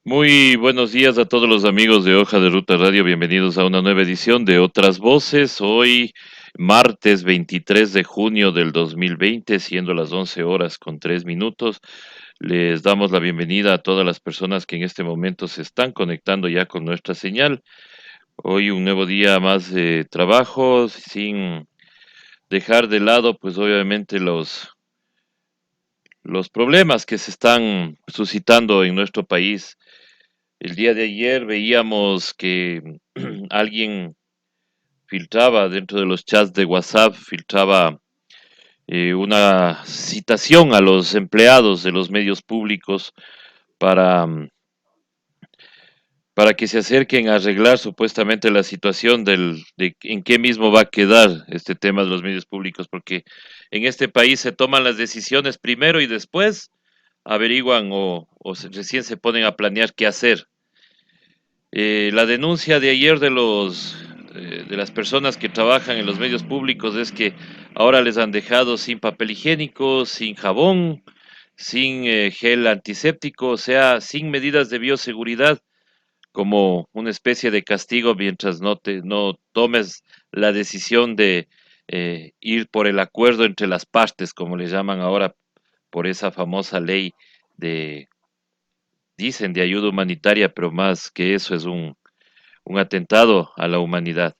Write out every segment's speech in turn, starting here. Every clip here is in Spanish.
Muy buenos días a todos los amigos de Hoja de Ruta Radio. Bienvenidos a una nueva edición de Otras Voces. Hoy, martes 23 de junio del 2020, siendo las 11 horas con 3 minutos. Les damos la bienvenida a todas las personas que en este momento se están conectando ya con nuestra señal. Hoy un nuevo día más de trabajo, sin dejar de lado, pues obviamente los problemas que se están suscitando en nuestro país. El día de ayer veíamos que alguien filtraba dentro de los chats de WhatsApp, filtraba una citación a los empleados de los medios públicos para, para que se acerquen a arreglar supuestamente la situación de en qué mismo va a quedar este tema de los medios públicos, porque en este país se toman las decisiones primero y después averiguan recién se ponen a planear qué hacer. La denuncia de ayer de las personas que trabajan en los medios públicos es que ahora les han dejado sin papel higiénico, sin jabón, sin gel antiséptico, o sea, sin medidas de bioseguridad, como una especie de castigo mientras no tomes la decisión de ir por el acuerdo entre las partes, como le llaman ahora, por esa famosa ley de, dicen, de ayuda humanitaria, pero más que eso es un atentado a la humanidad.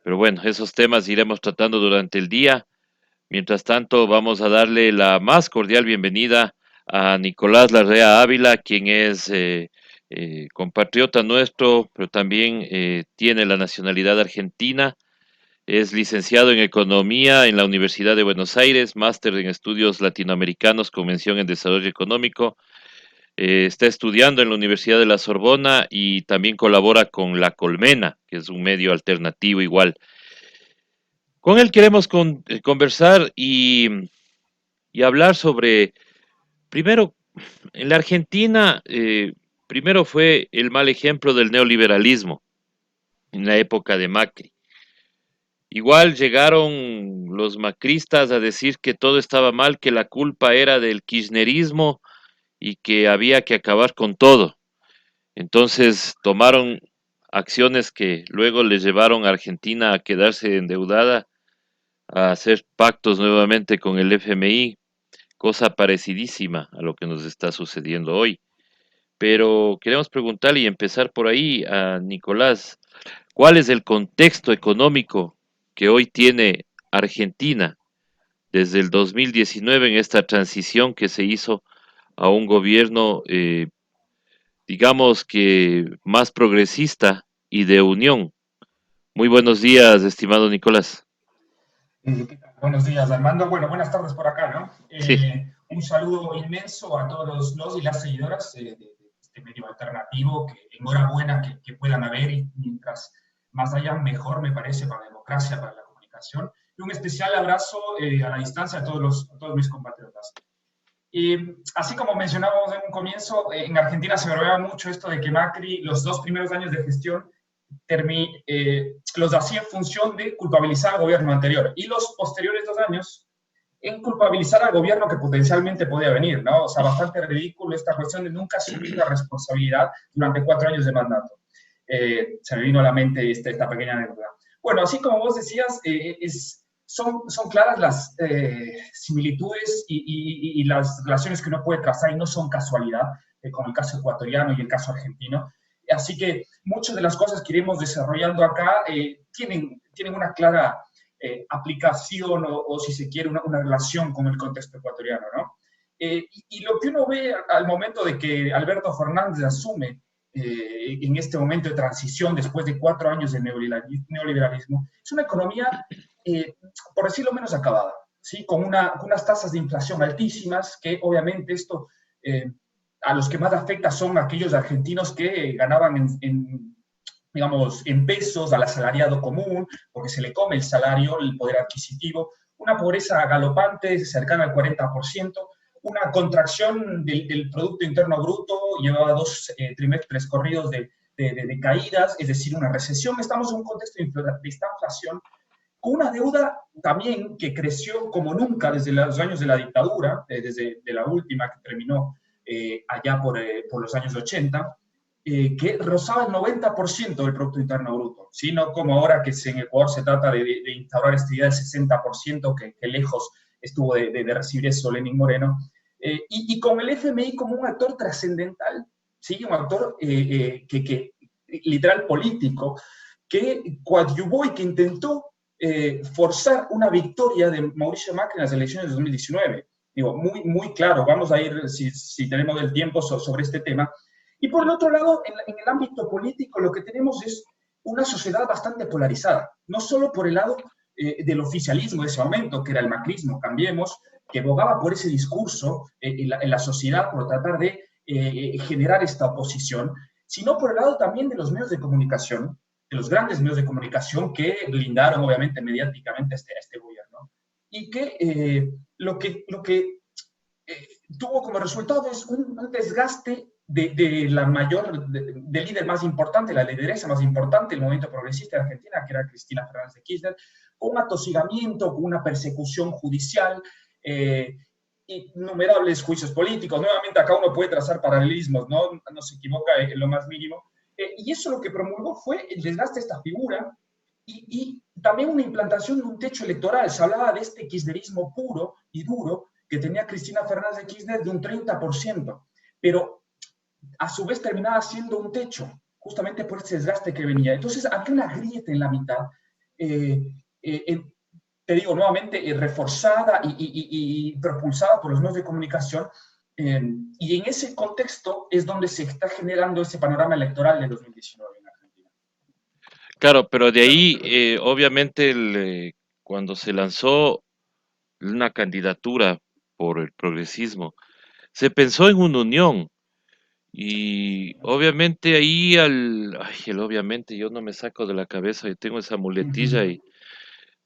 Pero bueno, esos temas iremos tratando durante el día. Mientras tanto, vamos a darle la más cordial bienvenida a Nicolás Larrea Ávila, quien es compatriota nuestro, pero también tiene la nacionalidad argentina. Es licenciado en Economía en la Universidad de Buenos Aires, máster en Estudios Latinoamericanos con mención en Desarrollo Económico. Está estudiando en la Universidad de la Sorbona y también colabora con La Colmena, que es un medio alternativo igual. Con él queremos conversar y hablar sobre, primero, en la Argentina, primero fue el mal ejemplo del neoliberalismo en la época de Macri. Igual llegaron los macristas a decir que todo estaba mal, que la culpa era del kirchnerismo y que había que acabar con todo. Entonces tomaron acciones que luego les llevaron a Argentina a quedarse endeudada, a hacer pactos nuevamente con el FMI, cosa parecidísima a lo que nos está sucediendo hoy. Pero queremos preguntarle y empezar por ahí a Nicolás, ¿cuál es el contexto económico que hoy tiene Argentina desde el 2019 en esta transición que se hizo a un gobierno digamos que más progresista y de unión? Muy buenos días, estimado Nicolás. ¿Qué tal? Buenos días, Armando. Bueno, buenas tardes por acá, ¿no? Sí, Un saludo inmenso a todos los y las seguidoras de este medio alternativo, que enhorabuena que puedan haber y mientras más allá mejor me parece para la democracia, para la comunicación. Y un especial abrazo a la distancia a todos mis compatriotas. Así como mencionábamos en un comienzo, en Argentina se grababa mucho esto de que Macri, los 2 primeros años de gestión, los hacía en función de culpabilizar al gobierno anterior y los posteriores 2 años en culpabilizar al gobierno que potencialmente podía venir, ¿no? O sea, bastante ridículo esta cuestión de nunca asumir la responsabilidad durante 4 años de mandato. Se me vino a la mente esta pequeña anécdota. Bueno, así como vos decías, son claras las similitudes y las relaciones que uno puede trazar y no son casualidad, como el caso ecuatoriano y el caso argentino. Así que muchas de las cosas que iremos desarrollando acá tienen una clara aplicación o, si se quiere, una relación con el contexto ecuatoriano, ¿no? Y lo que uno ve al momento de que Alberto Fernández asume en este momento de transición después de 4 años de neoliberalismo, es una economía, por decirlo menos, acabada, ¿sí? Con unas tasas de inflación altísimas, que obviamente esto a los que más afecta son aquellos argentinos que ganaban digamos, en pesos al asalariado común, porque se le come el salario, el poder adquisitivo, una pobreza galopante cercana al 40%, una contracción del Producto Interno Bruto, llevaba 2 trimestres corridos de caídas, es decir, una recesión. Estamos en un contexto de esta inflación, con una deuda también que creció como nunca desde los años de la dictadura, desde la última que terminó allá por los años 80, que rozaba el 90% del Producto Interno Bruto, ¿sí? No como ahora que en Ecuador se trata de instaurar esta idea del 60%, que lejos estuvo de recibir eso Lenín Moreno, y con el FMI como un actor trascendental, ¿sí? Un actor que literal político, que coadyuvó y que intentó forzar una victoria de Mauricio Macri en las elecciones de 2019. Digo, muy claro, vamos a ir, si tenemos el tiempo, sobre este tema. Y por el otro lado, en el ámbito político, lo que tenemos es una sociedad bastante polarizada, no solo por el lado del oficialismo de ese momento, que era el macrismo, Cambiemos, que abogaba por ese discurso en la sociedad, por tratar de generar esta oposición, sino por el lado también de los medios de comunicación, de los grandes medios de comunicación que blindaron obviamente mediáticamente a este gobierno, y que tuvo como resultado es un desgaste de la mayor, del líder más importante, la lideresa más importante del movimiento progresista de Argentina, que era Cristina Fernández de Kirchner, con un atosigamiento, con una persecución judicial, innumerables juicios políticos. Nuevamente acá uno puede trazar paralelismos, no se equivoca en lo más mínimo. Y eso lo que promulgó fue el desgaste de esta figura y también una implantación de un techo electoral. Se hablaba de este kirchnerismo puro y duro que tenía Cristina Fernández de Kirchner de un 30%, pero a su vez terminaba siendo un techo, justamente por ese desgaste que venía. Entonces, había una grieta en la mitad, te digo nuevamente, reforzada y propulsada por los medios de comunicación, y en ese contexto es donde se está generando ese panorama electoral de 2019 en Argentina. Claro, pero de ahí, obviamente, cuando se lanzó una candidatura por el progresismo, se pensó en una unión. Y obviamente ahí obviamente yo no me saco de la cabeza, yo tengo esa muletilla y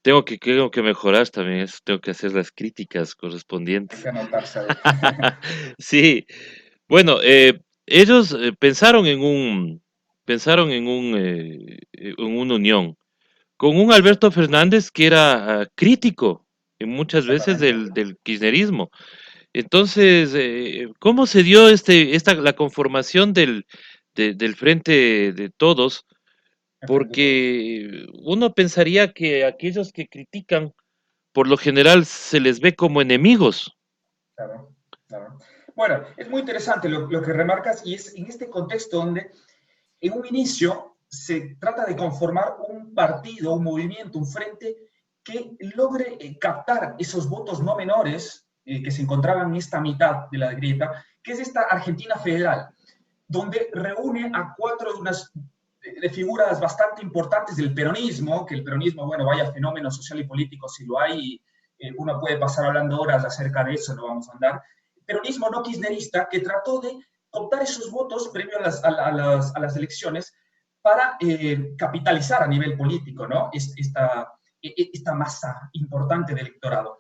creo que mejorar también eso, tengo que hacer las críticas Hay correspondientes. que anotarse ahí. Sí, bueno, ellos en una unión con un Alberto Fernández que era crítico muchas veces Exactamente. del kirchnerismo. Entonces, ¿cómo se dio la conformación del Frente de Todos? El frente de todos. Porque uno pensaría que aquellos que critican, por lo general, se les ve como enemigos. Claro, claro. Bueno, es muy interesante lo que remarcas y es en este contexto donde en un inicio se trata de conformar un partido, un movimiento, un frente que logre captar esos votos no menores que se encontraban en esta mitad de la grieta, que es esta Argentina federal, donde reúne a cuatro de figuras bastante importantes del peronismo, que el peronismo, bueno, vaya fenómeno social y político si lo hay, uno puede pasar hablando horas acerca de eso, no vamos a andar. Peronismo no kirchnerista que trató de optar esos votos previo a las elecciones para capitalizar a nivel político, ¿no? Esta masa importante de electorado.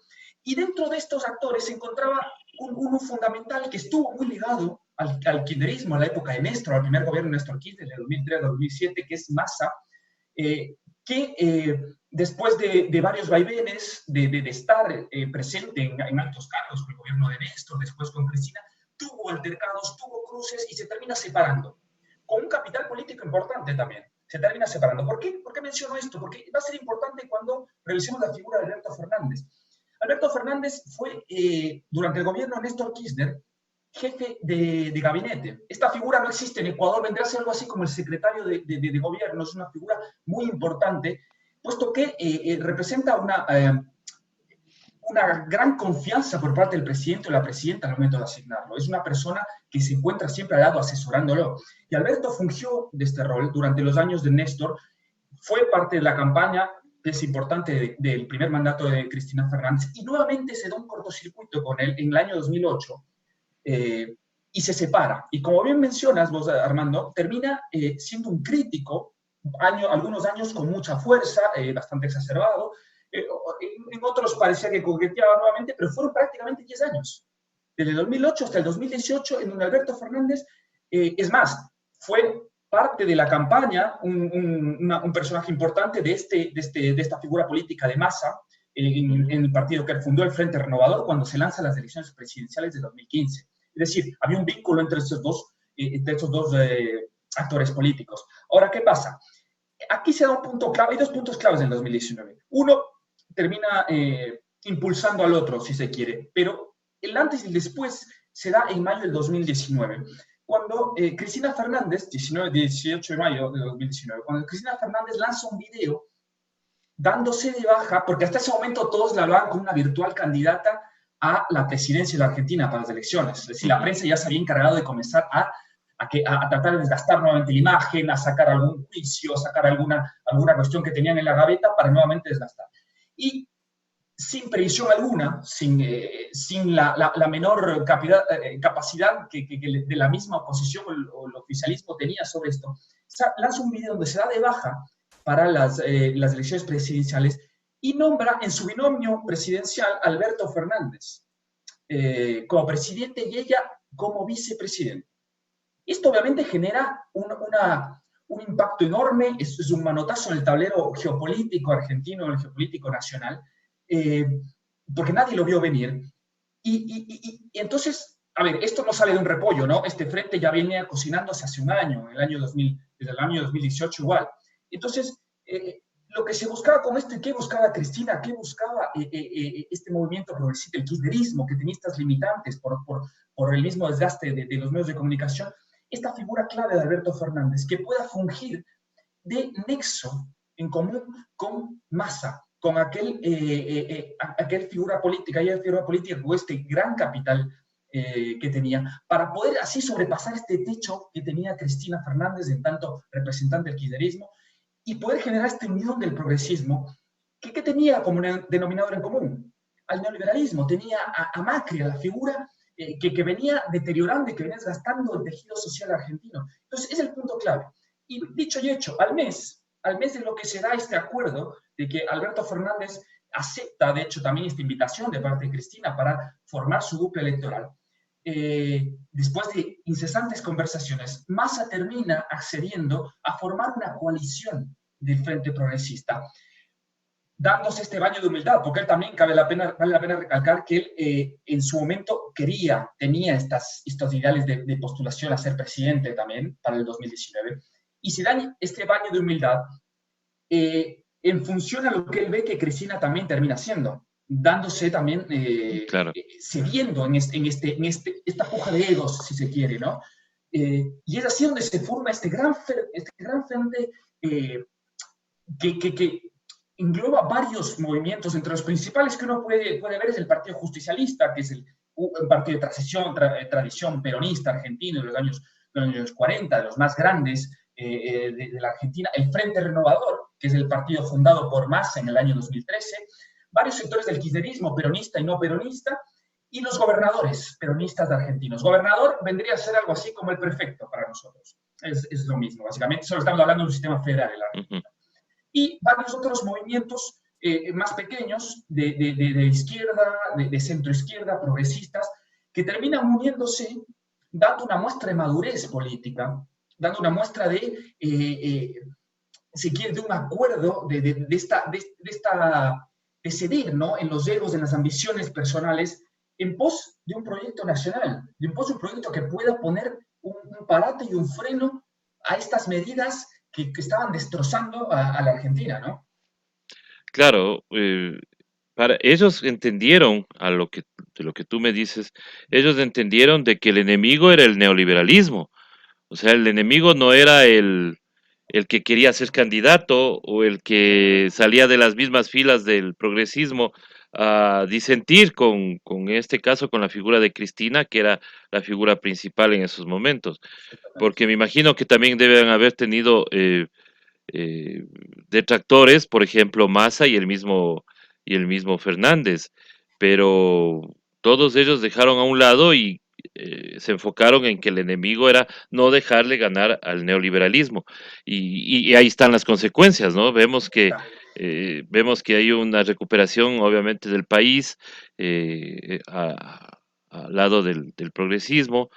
Y dentro de estos actores se encontraba uno fundamental que estuvo muy ligado al kirchnerismo, a la época de Néstor, al primer gobierno de Néstor Kirchner, de 2003 a 2007, que es Massa, que después de varios vaivenes, de estar presente en altos cargos con el gobierno de Néstor, después con Cristina, tuvo altercados, tuvo cruces y se termina separando, con un capital político importante también. Se termina separando. ¿Por qué? ¿Por qué menciono esto? Porque va a ser importante cuando revisemos la figura de Alberto Fernández. Alberto Fernández fue, durante el gobierno de Néstor Kirchner, jefe de gabinete. Esta figura no existe en Ecuador, vendrá a ser algo así como el secretario de gobierno, es una figura muy importante, puesto que representa una gran confianza por parte del presidente o la presidenta al momento de asignarlo. Es una persona que se encuentra siempre al lado asesorándolo. Y Alberto fungió de este rol durante los años de Néstor, fue parte de la campaña, que es importante, del primer mandato de Cristina Fernández, y nuevamente se da un cortocircuito con él en el año 2008, y se separa. Y como bien mencionas vos, Armando, termina siendo un crítico, algunos años con mucha fuerza, bastante exacerbado, en otros parecía que coqueteaba nuevamente, pero fueron prácticamente 10 años. Desde 2008 hasta el 2018, en donde Alberto Fernández, es más, fue parte de la campaña, un personaje importante de esta figura política de Massa, en el partido que fundó el Frente Renovador cuando se lanzan las elecciones presidenciales de 2015. Es decir, había un vínculo entre estos dos actores políticos. Ahora, ¿qué pasa? Aquí se da un punto clave, hay dos puntos claves en el 2019. Uno termina impulsando al otro, si se quiere, pero el antes y el después se da en mayo del 2019, cuando Cristina Fernández, 18 de mayo de 2019, cuando Cristina Fernández lanza un video dándose de baja, porque hasta ese momento todos la hablaban como una virtual candidata a la presidencia de la Argentina para las elecciones. Es decir, la prensa ya se había encargado de comenzar a tratar de desgastar nuevamente la imagen, a sacar algún juicio, a sacar alguna cuestión que tenían en la gaveta para nuevamente desgastar. Y sin previsión alguna, sin la menor capacidad que de la misma oposición o el oficialismo tenía sobre esto, lanza un video donde se da de baja para las elecciones presidenciales y nombra en su binomio presidencial a Alberto Fernández como presidente y ella como vicepresidente. Esto obviamente genera un impacto enorme, es un manotazo en el tablero geopolítico argentino, en el geopolítico nacional, porque nadie lo vio venir. Y entonces, a ver, esto no sale de un repollo, ¿no? Este frente ya venía cocinándose hace un año, el año 2000, desde el año 2018 igual. Entonces, lo que se buscaba con esto, y qué buscaba Cristina, qué buscaba este movimiento progresista, el kirchnerismo, que tenía estas limitantes por el mismo desgaste de los medios de comunicación, esta figura clave de Alberto Fernández, que pueda fungir de nexo en común con Massa, con aquel figura política, y figura política con este gran capital que tenía, para poder así sobrepasar este techo que tenía Cristina Fernández en tanto representante del kirchnerismo y poder generar esta unión del progresismo que tenía como denominador en común al neoliberalismo, tenía a Macri, a la figura que venía deteriorando y que venía desgastando el tejido social argentino. Entonces, es el punto clave. Y dicho y hecho, al mes de lo que se da este acuerdo, de que Alberto Fernández acepta, de hecho, también esta invitación de parte de Cristina para formar su dupla electoral, después de incesantes conversaciones, Massa termina accediendo a formar una coalición del Frente Progresista, dándose este baño de humildad, porque él también vale la pena recalcar que él en su momento tenía estos ideales de postulación a ser presidente también para el 2019, y se da este baño de humildad en función a lo que él ve que Cristina también termina haciendo, dándose también, Claro. cediendo en esta puja de egos, si se quiere, ¿no? Y es así donde se forma este gran frente que engloba varios movimientos, entre los principales que uno puede ver es el Partido Justicialista, que es un partido de tradición peronista argentino de los años 40, de los más grandes de la Argentina, el Frente Renovador, que es el partido fundado por Massa en el año 2013, varios sectores del kirchnerismo, peronista y no peronista, y los gobernadores peronistas argentinos. Gobernador vendría a ser algo así como el prefecto para nosotros. Es lo mismo, básicamente, solo estamos hablando de un sistema federal en la Argentina. Y varios otros movimientos más pequeños de izquierda, de centro izquierda, progresistas, que terminan uniéndose, dando una muestra de madurez política, dando una muestra si quiere, de un acuerdo, de ceder, ¿no?, en los egos, en las ambiciones personales, en pos de un proyecto nacional, en pos de un proyecto que pueda poner un parate y un freno a estas medidas que estaban destrozando a la Argentina, ¿no? Claro, ellos entendieron de lo que tú me dices, ellos entendieron de que el enemigo era el neoliberalismo. O sea, el enemigo no era el que quería ser candidato o el que salía de las mismas filas del progresismo a disentir con este caso, con la figura de Cristina, que era la figura principal en esos momentos. Porque me imagino que también deben haber tenido eh, detractores, por ejemplo, Massa y el mismo Fernández, pero todos ellos dejaron a un lado y se enfocaron en que el enemigo era no dejarle ganar al neoliberalismo. Y ahí están las consecuencias, ¿no? Vemos que hay una recuperación, obviamente, del país al lado del progresismo.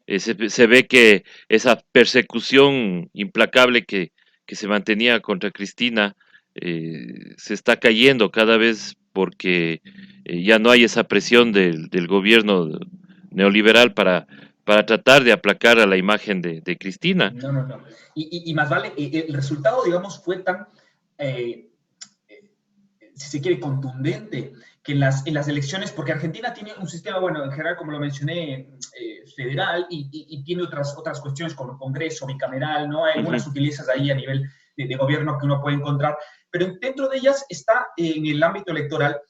Se ve que esa persecución implacable que se mantenía contra Cristina se está cayendo cada vez porque ya no hay esa presión del gobierno neoliberal para tratar de aplacar a la imagen de Cristina. No, no, no. Y más vale, el resultado, digamos, fue tan, eh, si se quiere, contundente, que en las elecciones, porque Argentina tiene un sistema, bueno, en general, como lo mencioné, federal, y tiene otras cuestiones como el Congreso, bicameral, ¿no? Hay algunas Ujú. sutilezas ahí a nivel de gobierno que uno puede encontrar, pero dentro de ellas está en el ámbito electoral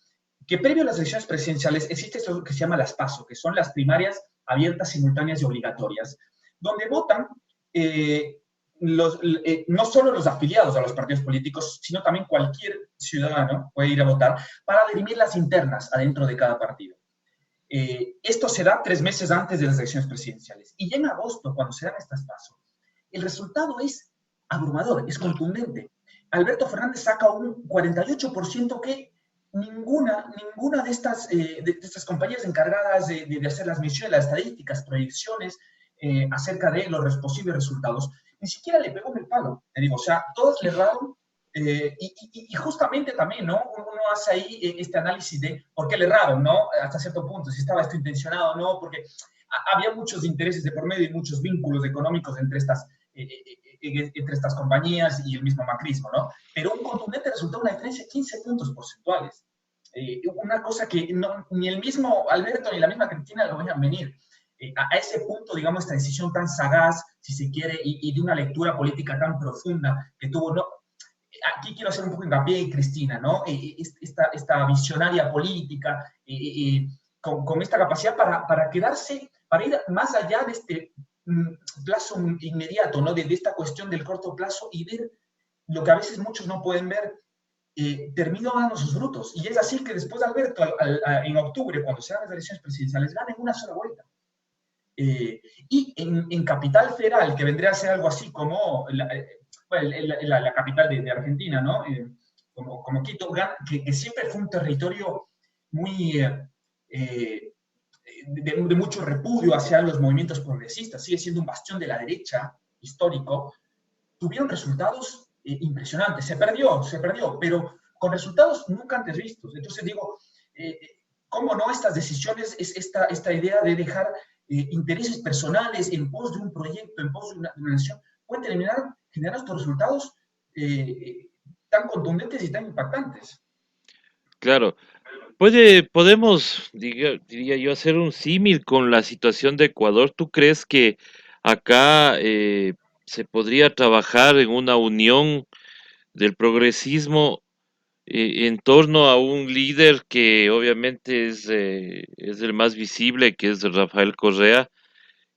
que previo a las elecciones presidenciales existe esto que se llama las PASO, que son las primarias abiertas, simultáneas y obligatorias, donde votan eh, no solo los afiliados a los partidos políticos, sino también cualquier ciudadano puede ir a votar para dirimir las internas adentro de cada partido. Esto se da 3 meses antes de las elecciones presidenciales. Y ya en agosto, cuando se dan estas pasos, el resultado es abrumador, es contundente. Alberto Fernández saca un 48% que ninguna de estas compañías encargadas de hacer las misiones, las estadísticas, proyecciones acerca de los posibles resultados, ni siquiera le pegó en el palo. Te digo, o sea, todos le erraron y justamente también, ¿no? Uno hace ahí este análisis de por qué le erraron, ¿no? Hasta cierto punto, si estaba esto intencionado o no, porque había muchos intereses de por medio y muchos vínculos económicos entre estas compañías y el mismo macrismo, ¿no? Pero un contundente resultado, una diferencia de 15 puntos porcentuales. Una cosa que ni el mismo Alberto ni la misma Cristina lo veían venir. A ese punto, digamos, esta decisión tan sagaz, si se quiere, y de una lectura política tan profunda que tuvo, no, aquí quiero hacer un poco hincapié en Cristina, ¿no? Esta visionaria política, con esta capacidad para quedarse, para ir más allá de este plazo inmediato, ¿no? De esta cuestión del corto plazo y ver lo que a veces muchos no pueden ver, terminó dando sus frutos. Y es así que después de Alberto, en octubre, cuando se dan las elecciones presidenciales, gana en una sola vuelta. Y en Capital Federal, que vendría a ser algo así como bueno, la capital de Argentina, ¿no? Como Quito, que siempre fue un territorio muy de mucho repudio hacia los movimientos progresistas, sigue siendo un bastión de la derecha histórico, tuvieron resultados impresionantes. Se perdió, pero con resultados nunca antes vistos. Entonces digo, eh, ¿cómo no estas decisiones, es esta idea de dejar intereses personales en pos de un proyecto, en pos de una nación, pueden generar estos resultados eh, tan contundentes y tan impactantes? Claro, podemos, diría yo, hacer un símil con la situación de Ecuador. ¿Tú crees que acá se podría trabajar en una unión del progresismo en torno a un líder que obviamente es el más visible, que es Rafael Correa?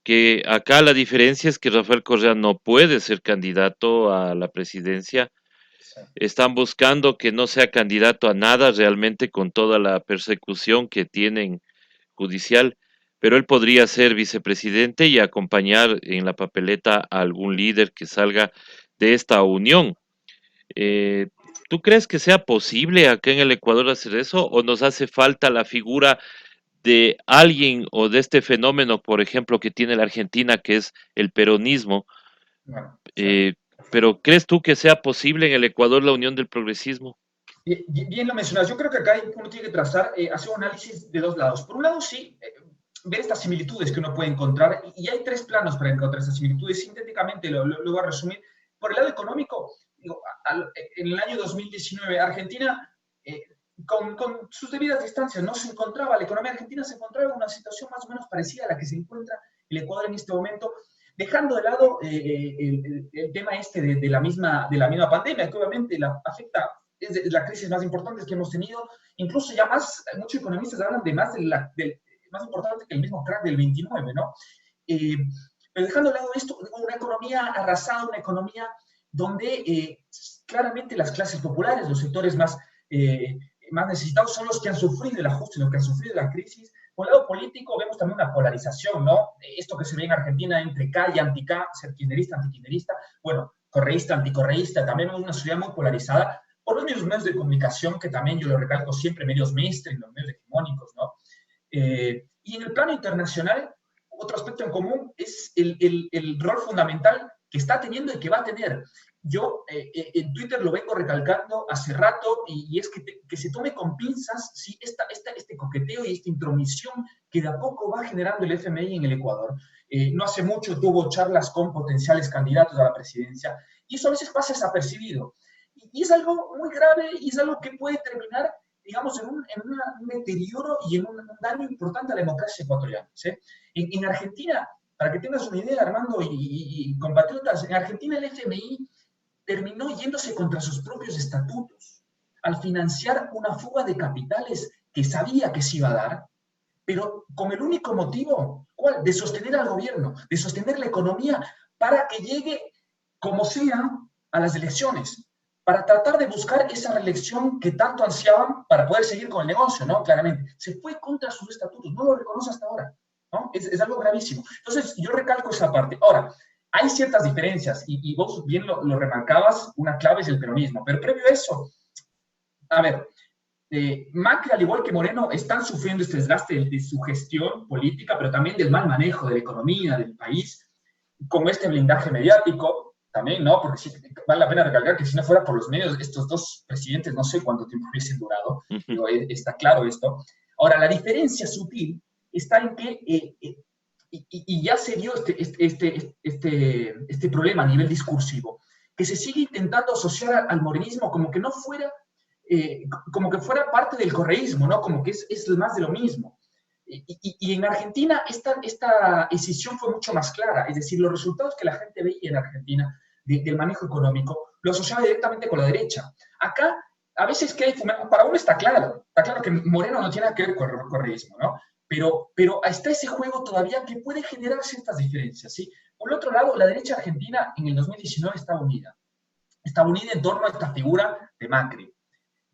Que acá la diferencia es que Rafael Correa no puede ser candidato a la presidencia. Sí. Están buscando que no sea candidato a nada realmente con toda la persecución que tienen judicial, pero él podría ser vicepresidente y acompañar en la papeleta a algún líder que salga de esta unión. Eh, ¿Tú crees que sea posible acá en el Ecuador hacer eso o nos hace falta la figura de alguien o de este fenómeno, por ejemplo, que tiene la Argentina, que es el peronismo? Bueno, sí. eh, pero ¿crees tú que sea posible en el Ecuador la unión del progresismo? Bien lo mencionas. Yo creo que acá uno tiene que trazar, hacer un análisis de dos lados. Por un lado, sí, ver estas similitudes que uno puede encontrar, y hay tres planos para encontrar estas similitudes. Sintéticamente lo voy a resumir. Por el lado económico, digo, en el año 2019, Argentina, eh, con sus debidas distancias, no se encontraba, la economía argentina se encontraba en una situación más o menos parecida a la que se encuentra el Ecuador en este momento, dejando de lado el tema este de la misma pandemia, que obviamente afecta, es la crisis más importante que hemos tenido, incluso ya más, muchos economistas hablan de más importante que el mismo crack del 29, ¿no? Eh, pero dejando de lado esto, una economía arrasada, una economía donde claramente las clases populares, los sectores más necesitados son los que han sufrido el ajuste, los que han sufrido la crisis. Por el lado político vemos también una polarización, ¿no? Esto que se ve en Argentina entre K y anti-K, ser kirchnerista, antikirchnerista, bueno, correísta, anticorreísta, también es una sociedad muy polarizada por los mismos medios de comunicación, que también yo lo recalco siempre, medios mainstream, los medios hegemónicos, ¿no? Y en el plano internacional, otro aspecto en común es el rol fundamental que está teniendo y que va a tener yo en Twitter lo vengo recalcando hace rato y es que se tome con pinzas, ¿sí? Este coqueteo y esta intromisión que de a poco va generando el FMI en el Ecuador. No hace mucho tuvo charlas con potenciales candidatos a la presidencia y eso a veces pasa desapercibido. Y es algo muy grave y es algo que puede terminar, digamos, un deterioro y en un daño importante a la democracia ecuatoriana. ¿Sí? En Argentina, para que tengas una idea, Armando y compatriotas, en Argentina el FMI terminó yéndose contra sus propios estatutos al financiar una fuga de capitales que sabía que se iba a dar, pero con el único motivo, ¿cuál? De sostener al gobierno, de sostener la economía para que llegue, como sea, a las elecciones, para tratar de buscar esa reelección que tanto ansiaban para poder seguir con el negocio, ¿no? Claramente. Se fue contra sus estatutos, no lo reconoce hasta ahora, ¿no? Es algo gravísimo. Entonces, yo recalco esa parte. Ahora, hay ciertas diferencias, y vos bien lo remarcabas, una clave es el peronismo, pero previo a eso, a ver, Macri, al igual que Moreno, están sufriendo este desgaste de su gestión política, pero también del mal manejo de la economía del país, con este blindaje mediático también, ¿no? Porque sí, vale la pena recalcar que si no fuera por los medios, estos dos presidentes no sé cuánto tiempo hubiesen durado, Ujú. digo, está claro esto. Ahora, la diferencia sutil está en que, y ya se dio este problema a nivel discursivo, que se sigue intentando asociar al morenismo como que no fuera como que fuera parte del correísmo, ¿no? Como que es más de lo mismo. Y en Argentina esta decisión fue mucho más clara, es decir, los resultados que la gente veía en Argentina del manejo económico lo asociaba directamente con la derecha. Acá, a veces que hay, para uno está claro que Moreno no tiene nada que ver con el correísmo, ¿no? Pero está ese juego todavía que puede generar ciertas diferencias, ¿sí? Por el otro lado, la derecha argentina en el 2019 estaba unida en torno a esta figura de Macri.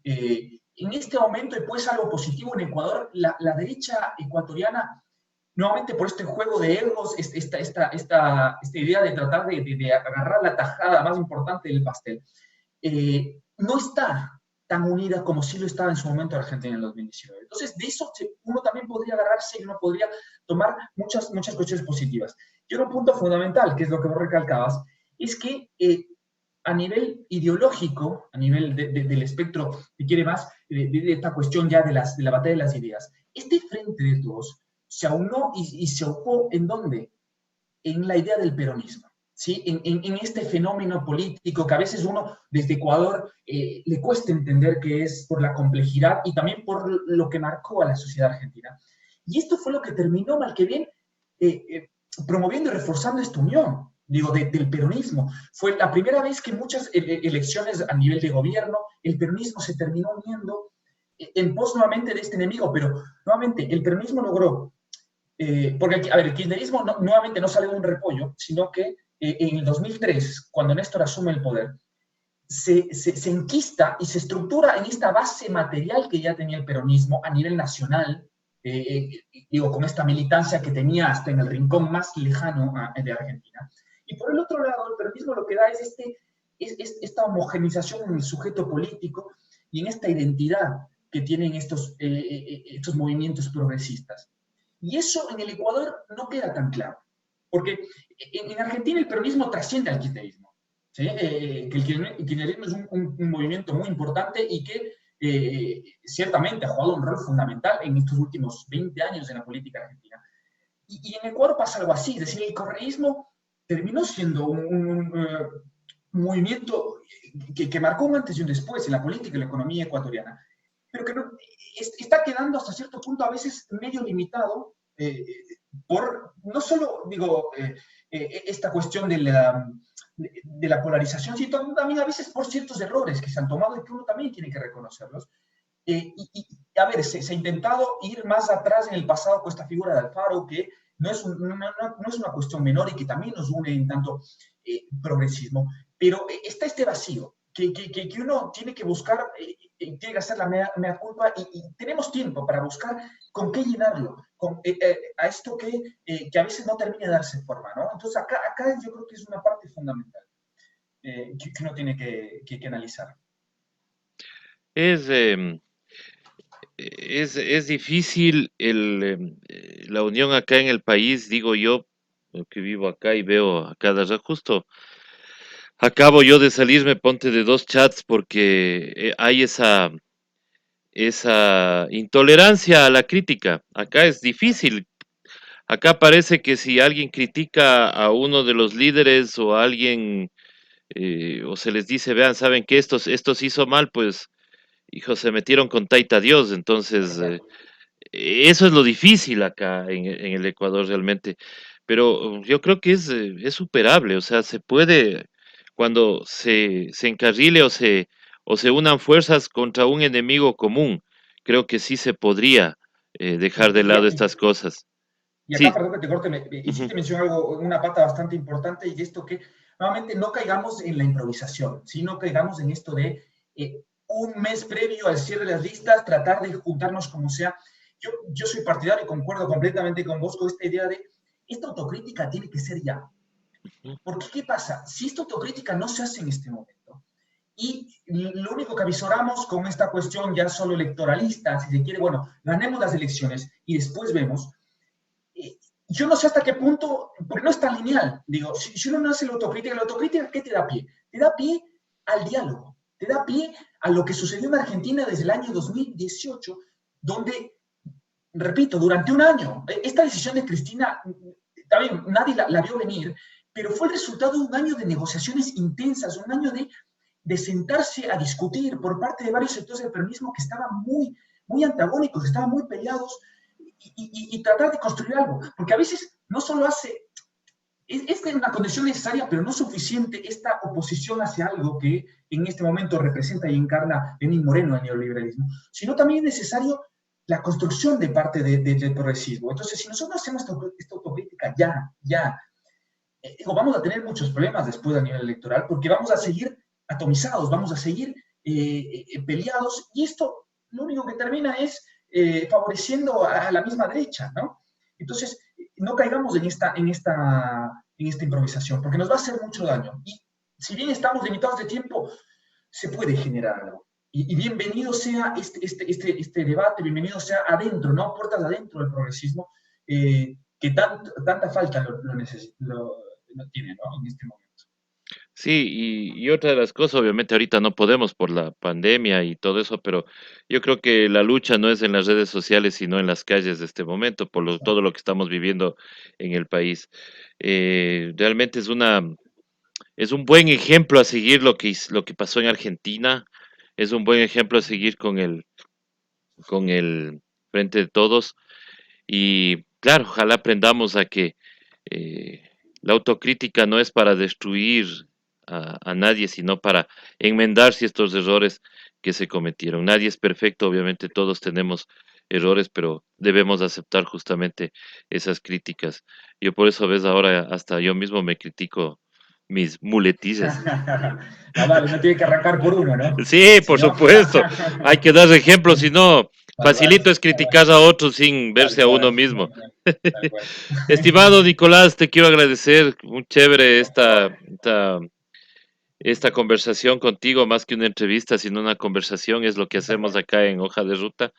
En este momento, y pues algo positivo en Ecuador, la derecha ecuatoriana, nuevamente por este juego de egos, esta idea de tratar de agarrar la tajada más importante del pastel, no está tan unida como sí lo estaba en su momento Argentina en el 2019. Entonces, de eso uno también podría agarrarse y uno podría tomar muchas cuestiones positivas. Y otro punto fundamental, que es lo que vos recalcabas, es que a nivel ideológico, a nivel del espectro, si quiere más, de esta cuestión ya de la batalla de las ideas, este frente de todos se aunó y se ocupó en dónde? En la idea del peronismo. ¿Sí? En este fenómeno político que a veces uno desde Ecuador le cuesta entender que es por la complejidad y también por lo que marcó a la sociedad argentina. Y esto fue lo que terminó, mal que bien, eh, eh, promoviendo y reforzando esta unión, digo, del peronismo. Fue la primera vez que en muchas elecciones a nivel de gobierno el peronismo se terminó uniendo en pos nuevamente de este enemigo, pero nuevamente el peronismo logró porque, a ver, el kirchnerismo nuevamente no sale de un repollo, sino que en el 2003, cuando Néstor asume el poder, se enquista y se estructura en esta base material que ya tenía el peronismo a nivel nacional, digo, con esta militancia que tenía hasta en el rincón más lejano de Argentina. Y por el otro lado, el peronismo lo que da es, esta homogenización en el sujeto político y en esta identidad que tienen estos movimientos progresistas. Y eso en el Ecuador no queda tan claro, porque en Argentina el peronismo trasciende al kirchnerismo. ¿Sí? Que el kirchnerismo es un movimiento muy importante y que ciertamente ha jugado un rol fundamental en estos últimos 20 años en la política argentina. Y en Ecuador pasa algo así, es decir, el correísmo terminó siendo un movimiento que marcó un antes y un después en la política y la economía ecuatoriana, pero que no, está quedando hasta cierto punto a veces medio limitado por no solo, digo, esta cuestión de la polarización, sino también a veces por ciertos errores que se han tomado y que uno también tiene que reconocerlos. A ver, se ha intentado ir más atrás en el pasado con esta figura de Alfaro, que no es una cuestión menor y que también nos une en tanto progresismo, pero está este vacío que uno tiene que buscar, tiene que hacer la mea culpa y tenemos tiempo para buscar con qué llenarlo, a esto que a veces no termina de darse forma, ¿no? Entonces acá yo creo que es una parte fundamental que uno tiene que analizar. Es, es difícil la unión acá en el país, digo yo, que vivo acá y veo a cada rato, justo Acabo yo de salirme, ponte de 2 chats porque hay esa intolerancia a la crítica. Acá es difícil. Acá parece que si alguien critica a uno de los líderes o a alguien, o se les dice, vean, saben que estos hizo mal, pues, hijo, se metieron con Taita Dios. Entonces, Exacto. eso es lo difícil acá en el Ecuador realmente. Pero yo creo que es superable, o sea, se puede, cuando se encarrile o se unan fuerzas contra un enemigo común, creo que sí se podría dejar de Y, y, lado y- estas cosas. y acá, Sí, perdón que te corte, ujú, hiciste mención algo, una pata bastante importante, y esto que nuevamente no caigamos en la improvisación, sino caigamos en esto de un mes previo al cierre de las listas, tratar de juntarnos como sea. Yo soy partidario y concuerdo completamente con vos con esta idea de esta autocrítica tiene que ser ya. ujú, Porque, ¿qué pasa? Si esta autocrítica no se hace en este momento, y lo único que avisoramos con esta cuestión ya solo electoralista, si se quiere, bueno, ganemos las elecciones y después vemos, eh, yo no sé hasta qué punto, porque no es tan lineal, digo, si uno no hace la autocrítica, ¿qué te da pie? Te da pie al diálogo, te da pie a lo que sucedió en Argentina desde el año 2018, donde, repito, durante un año, esta decisión de Cristina, también nadie la vio venir, pero fue el resultado de un año de negociaciones intensas, un año de sentarse a discutir por parte de varios sectores del peronismo que estaban muy antagónicos, estaban muy peleados, y tratar de construir algo. Porque a veces no solo es una condición necesaria, pero no suficiente esta oposición hacia algo que en este momento representa y encarna Lenín Moreno el neoliberalismo, sino también es necesario la construcción de parte del progresismo. Entonces, si nosotros hacemos esta autocrítica ya, vamos a tener muchos problemas después a nivel electoral, porque vamos a seguir atomizados, vamos a seguir peleados, y esto lo único que termina es favoreciendo a la misma derecha, ¿no? Entonces, no caigamos en esta improvisación, porque nos va a hacer mucho daño. Y si bien estamos limitados de tiempo, se puede generar algo. Y bienvenido sea este debate, bienvenido sea adentro, ¿no? Puertas adentro del progresismo, que tanta falta lo tiene, ¿no? En este momento. sí, y otra de las cosas, obviamente ahorita no podemos por la pandemia y todo eso, pero yo creo que la lucha no es en las redes sociales, sino en las calles de este momento, todo lo que estamos viviendo en el país. Realmente es un buen ejemplo a seguir lo que pasó en Argentina, es un buen ejemplo a seguir con el Frente de Todos. Y claro, ojalá aprendamos a que eh, la autocrítica no es para destruir a nadie, sino para enmendar ciertos errores que se cometieron. Nadie es perfecto, obviamente todos tenemos errores, pero debemos aceptar justamente esas críticas. Yo por eso, ves, ahora hasta yo mismo me critico mis muletillas. No, vale, uno tiene que arrancar por uno, ¿no? Sí, Si por no, supuesto. Hay que dar ejemplos, si no, tal cual, facilito es criticar a otros sin tal verse a uno cual, mismo. tal cual, tal cual. Estimado Nicolás, te quiero agradecer, muy chévere Por favor. esta conversación contigo, más que una entrevista, sino una conversación, es lo que Tal hacemos cual. acá en Hoja de Ruta.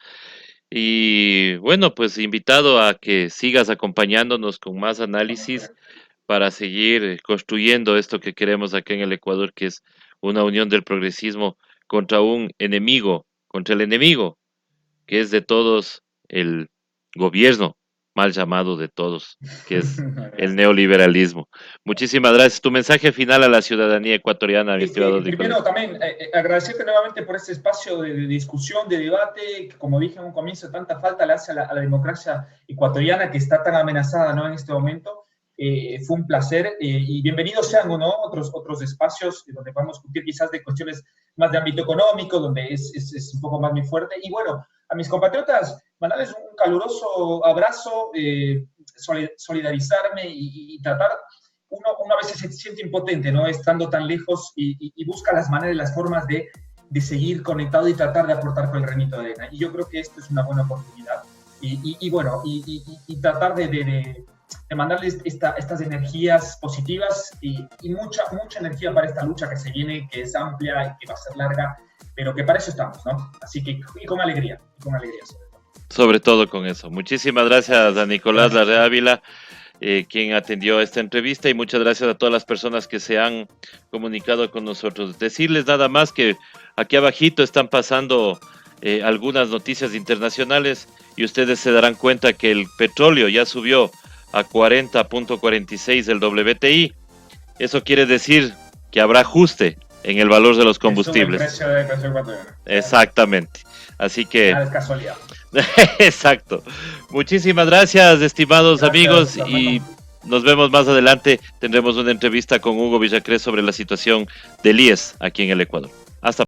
Y bueno, pues invitado a que sigas acompañándonos con más Vamos a análisis ver. para seguir construyendo esto que queremos acá en el Ecuador, que es una unión del progresismo contra un enemigo, contra el enemigo, que es de todos el gobierno, mal llamado de todos, que es el Gracias. neoliberalismo. Muchísimas gracias. Tu mensaje final a la ciudadanía ecuatoriana, mi estimado Primero, Nicolás. también agradecerte nuevamente por este espacio de discusión, de debate, que como dije en un comienzo, tanta falta le hace a la democracia ecuatoriana, que está tan amenazada, ¿no? En este momento. Fue un placer, y bienvenidos sean, ¿no? Otros espacios donde podamos discutir quizás de cuestiones más de ámbito económico, donde es un poco más mi fuerte. Y bueno, a mis compatriotas, mandarles un caluroso abrazo, solidarizarme y tratar. Uno a veces se siente impotente, ¿no? Estando tan lejos, y busca las maneras y las formas de seguir conectado y tratar de aportar con el granito de arena. Y yo creo que esto es una buena oportunidad. Bueno, tratar de mandarles estas energías positivas, y mucha energía para esta lucha que se viene, que es amplia y que va a ser larga, pero que para eso estamos, ¿no? Así que, y con alegría sobre todo. Sobre todo con eso. Muchísimas gracias a Nicolás Gracias. Larrea Ávila. quien atendió esta entrevista, y muchas gracias a todas las personas que se han comunicado con nosotros. Decirles nada más que aquí abajito están pasando algunas noticias internacionales y ustedes se darán cuenta que el petróleo ya subió a 40.46 del WTI. Eso quiere decir que habrá ajuste en el valor de los combustibles. El precio de precio ecuatoriano. Exactamente. Así que... Nada es casualidad. Exacto. Muchísimas gracias, estimados amigos, y nos vemos más adelante. Tendremos una entrevista con Hugo Villacrés sobre la situación del IES aquí en el Ecuador. Hasta